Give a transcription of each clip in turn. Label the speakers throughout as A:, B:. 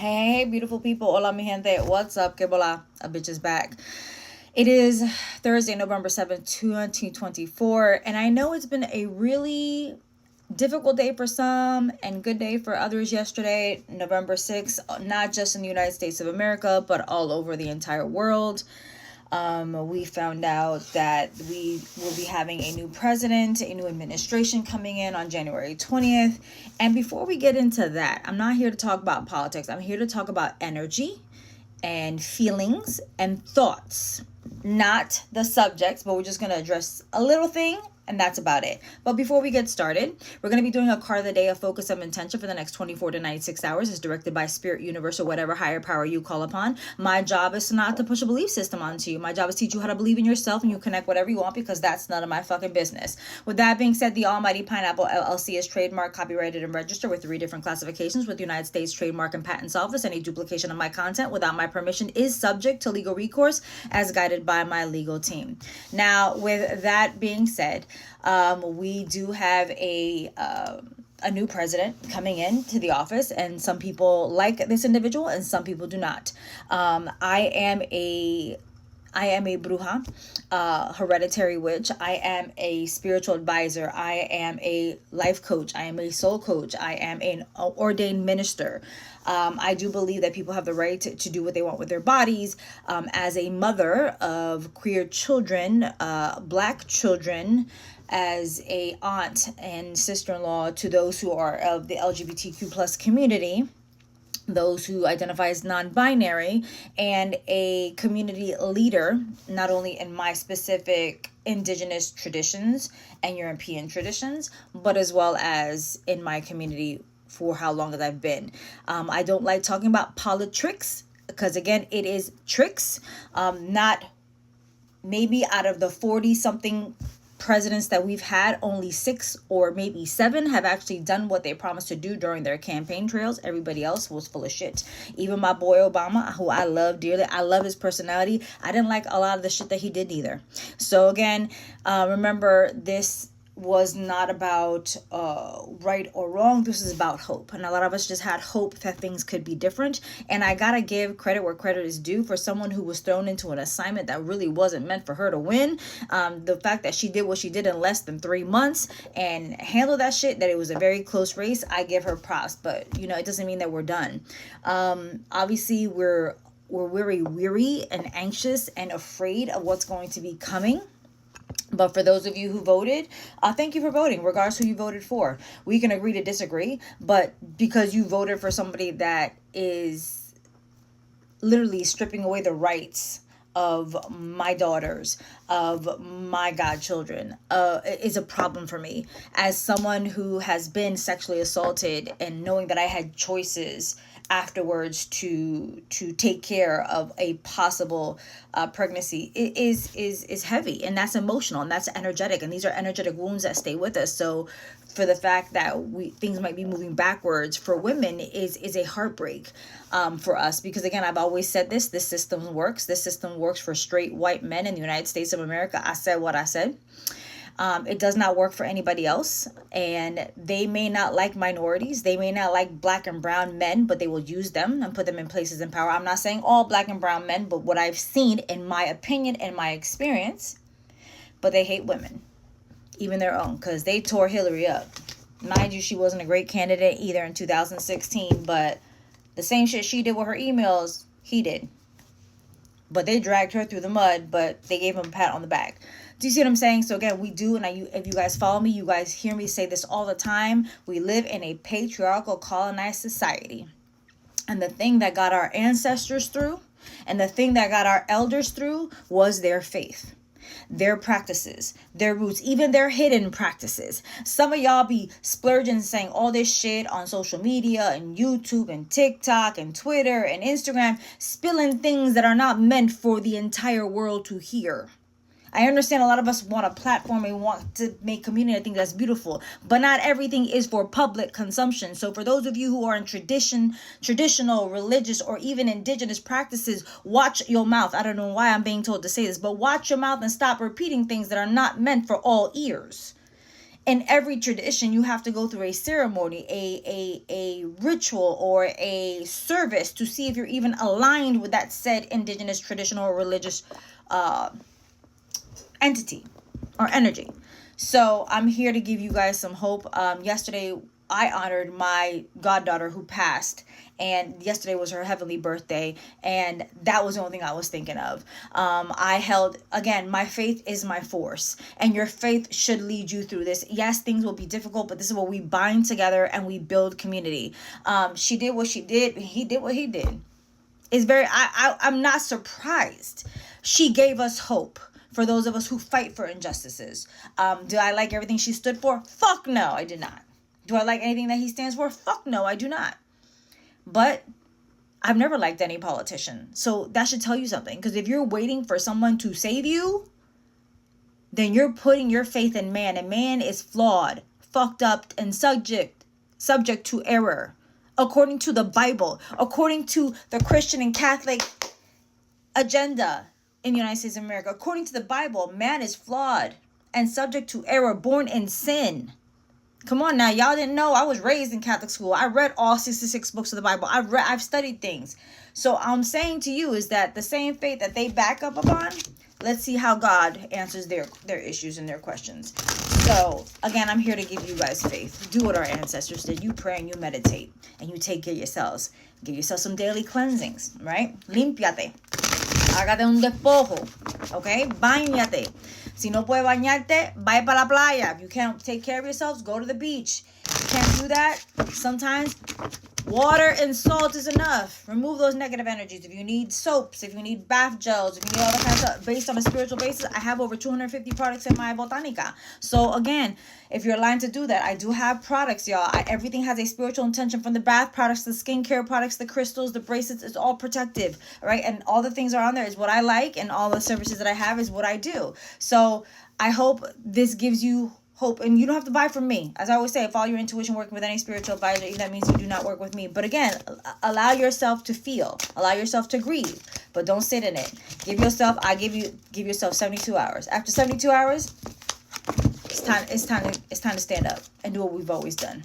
A: Hey, beautiful people. Hola, mi gente. What's up? Que bola? A bitch is back. It is Thursday, November 7th, 2024. And I know it's been a really difficult day for some and good day for others yesterday, November 6th, not just in the United States of America, but all over the entire world. We found out that we will be having a new president, a new administration coming in on January 20th. And before we get into that, I'm not here to talk about politics. I'm here to talk about energy and feelings and thoughts. Not the subjects, but we're just going to address a little thing. And that's about it. But before we get started, we're going to be doing a card of the day, a focus of intention for the next 24 to 96 hours. It's directed by Spirit, Universe, or whatever higher power you call upon. My job is not to push a belief system onto you. My job is to teach you how to believe in yourself and you connect whatever you want, because that's none of my fucking business. With that being said, the Almighty Pineapple LLC is trademarked, copyrighted, and registered with 3 different classifications with the United States Trademark and Patents Office. Any duplication of my content without my permission is subject to legal recourse as guided by my legal team. Now, with that being said, we do have a new president coming into the office, and some people like this individual and some people do not. I am a bruja, hereditary witch. I am a spiritual advisor. I am a life coach. I am a soul coach. I am an ordained minister. I do believe that people have the right to do what they want with their bodies. As a mother of queer children, Black children, as a aunt and sister-in-law to those who are of the LGBTQ plus community, those who identify as non-binary, and a community leader, not only in my specific indigenous traditions and European traditions, but as well as in my community for how long as I've been. I don't like talking about politics because, again, it is tricks. Not maybe out of the 40-something presidents that we've had, only 6 or maybe 7 have actually done what they promised to do during their campaign trails. Everybody else was full of shit. Even my boy Obama, who I love dearly, I love his personality. I didn't like a lot of the shit that he did either. So again, remember, this was not about right or wrong. This is about hope, and a lot of us just had hope that things could be different. And I gotta give credit where credit is due for someone who was thrown into an assignment that really wasn't meant for her to win. The fact that she did what she did in less than 3 months and handled that shit, that it was a very close race, I give her props. But it doesn't mean that we're done. Obviously we're very weary and anxious and afraid of what's going to be coming. But for those of you who voted, thank you for voting, regardless who you voted for. We can agree to disagree, but because you voted for somebody that is literally stripping away the rights of my daughters, of my godchildren, is a problem for me. As someone who has been sexually assaulted and knowing that I had choices afterwards to take care of a possible pregnancy, it is heavy, and that's emotional, and that's energetic, and these are energetic wounds that stay with us. So for the fact that things might be moving backwards for women is a heartbreak for us, because again, I've always said this system works. This system works for straight white men in the United States of America. I said what I said. It does not work for anybody else, and they may not like minorities. They may not like Black and brown men, but they will use them and put them in places in power. I'm not saying all Black and brown men, but what I've seen, in my opinion and my experience, but they hate women, even their own, because they tore Hillary up. Mind you, she wasn't a great candidate either in 2016, but the same shit she did with her emails, he did. But they dragged her through the mud, but they gave him a pat on the back. Do you see what I'm saying? So again, we do, and if you guys follow me, you guys hear me say this all the time. We live in a patriarchal, colonized society. And the thing that got our ancestors through, and the thing that got our elders through, was their faith, their practices, their roots, even their hidden practices. Some of y'all be splurging, saying all this shit on social media and YouTube and TikTok and Twitter and Instagram, spilling things that are not meant for the entire world to hear. I understand a lot of us want a platform and want to make community. I think that's beautiful. But not everything is for public consumption. So for those of you who are in traditional, religious, or even indigenous practices, watch your mouth. I don't know why I'm being told to say this, but watch your mouth and stop repeating things that are not meant for all ears. in every tradition, you have to go through a ceremony, a ritual, or a service to see if you're even aligned with that said indigenous, traditional, or religious entity or energy. So I'm here to give you guys some hope. Yesterday, I honored my goddaughter who passed, and yesterday was her heavenly birthday, and that was the only thing I was thinking of. I held, again, my faith is my force, and your faith should lead you through this. Yes, things will be difficult, but this is where we bind together and we build community. She did what she did, he did what he did. It's very, I'm not surprised. She gave us hope for those of us who fight for injustices. Do I like everything she stood for? Fuck no, I did not. Do I like anything that he stands for? Fuck no, I do not. But I've never liked any politician. So that should tell you something. Because if you're waiting for someone to save you, then you're putting your faith in man. And man is flawed, fucked up, and subject to error. According to the Bible. According to the Christian and Catholic agenda in the United States of America. According to the Bible, man is flawed and subject to error, born in sin. Come on now, y'all didn't know I was raised in Catholic school. I read all 66 books of the Bible. I've studied things. So I'm saying to you is that the same faith that they back up upon, let's see how God answers their issues and their questions. So again, I'm here to give you guys faith. Do what our ancestors did. You pray and you meditate and you take care of yourselves. Give yourself some daily cleansings, right? Límpiate. Hágate un despojo. Okay? Báñate. Si no puede bañarte, vaya para la playa. If you can't take care of yourselves, go to the beach. If you can't do that, sometimes water and salt is enough. Remove those negative energies. If you need soaps, if you need bath gels, if you need all that kind of stuff, based on a spiritual basis, I have over 250 products in my botanica. So again, if you're aligned to do that, I do have products, y'all. Everything has a spiritual intention, from the bath products, the skincare products, the crystals, the bracelets. It's all protective, right? And all the things are on there is what I like, and all the services that I have is what I do. So I hope this gives you hope, and you don't have to buy from me. As I always say, follow your intuition. Working with any spiritual advisor, that means you do not work with me. But again, allow yourself to feel, allow yourself to grieve, but don't sit in it. Give yourself 72 hours. After 72 hours, it's time to stand up and do what we've always done.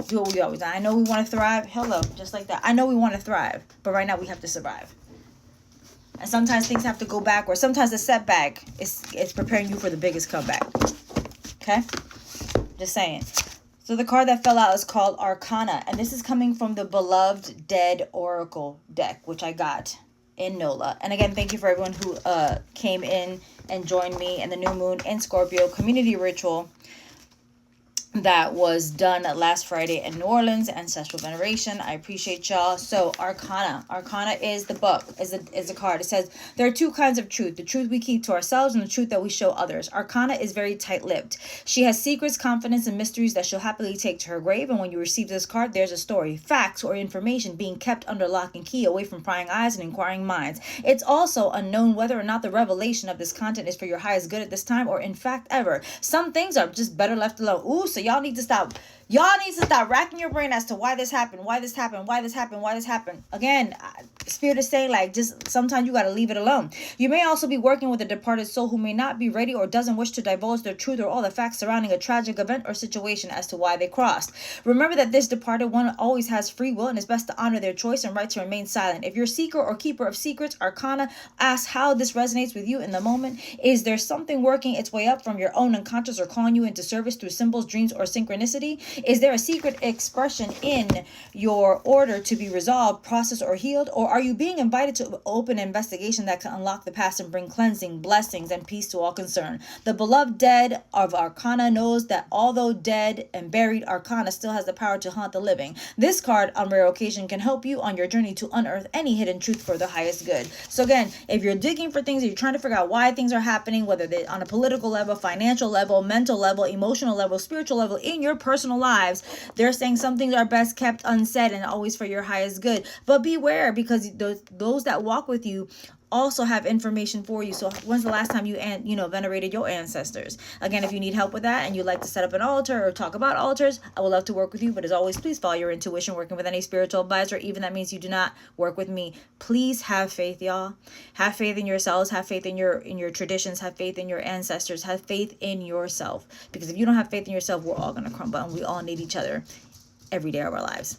A: Do what we've always done. I know we want to thrive. Hello, just like that. I know we want to thrive, but right now we have to survive. And sometimes things have to go backwards. Sometimes the setback is preparing you for the biggest comeback. Okay? Just saying. So the card that fell out is called Arcana. And this is coming from the Beloved Dead Oracle deck, which I got in NOLA. And again, thank you for everyone who came in and joined me in the New Moon in Scorpio community ritual that was done last Friday in New Orleans, Ancestral Veneration. I appreciate y'all. So Arcana is the book, is the card. It says there are two kinds of truth: the truth we keep to ourselves and the truth that we show others. Arcana is very tight-lipped. She has secrets, confidence, and mysteries that she'll happily take to her grave. And when you receive this card, there's a story, facts, or information being kept under lock and key, away from prying eyes and inquiring minds. It's also unknown whether or not the revelation of this content is for your highest good at this time, or in fact ever. Some things are just better left alone. Ooh, so y'all need to stop racking your brain as to why this happened. Again, Spirit is saying, like, just sometimes you got to leave it alone. You may also be working with a departed soul who may not be ready or doesn't wish to divulge their truth or all the facts surrounding a tragic event or situation as to why they crossed. Remember that this departed one always has free will, and it's best to honor their choice and right to remain silent. If you're seeker or keeper of secrets, Arcana asks how this resonates with you in the moment. Is there something working its way up from your own unconscious or calling you into service through symbols, dreams, or synchronicity? Is there a secret expression in your order to be resolved, processed, or healed? Or are you being invited to open an investigation that can unlock the past and bring cleansing, blessings, and peace to all concerned? The Beloved Dead of Arcana knows that although dead and buried, Arcana still has the power to haunt the living. This card, on rare occasion, can help you on your journey to unearth any hidden truth for the highest good. So again, if you're digging for things, you're trying to figure out why things are happening, whether they're on a political level, financial level, mental level, emotional level, spiritual level, in your personal lives, they're saying some things are best kept unsaid and always for your highest good. But beware, because those that walk with you also have information for you. So when's the last time you venerated your ancestors? Again, if you need help with that and you'd like to set up an altar or talk about altars, I would love to work with you. But as always, please follow your intuition. Working with any spiritual advisor, even that means you do not work with me, please have faith, y'all. Have faith in yourselves, have faith in your traditions, have faith in your ancestors, have faith in yourself. Because if you don't have faith in yourself, we're all going to crumble, and we all need each other every day of our lives.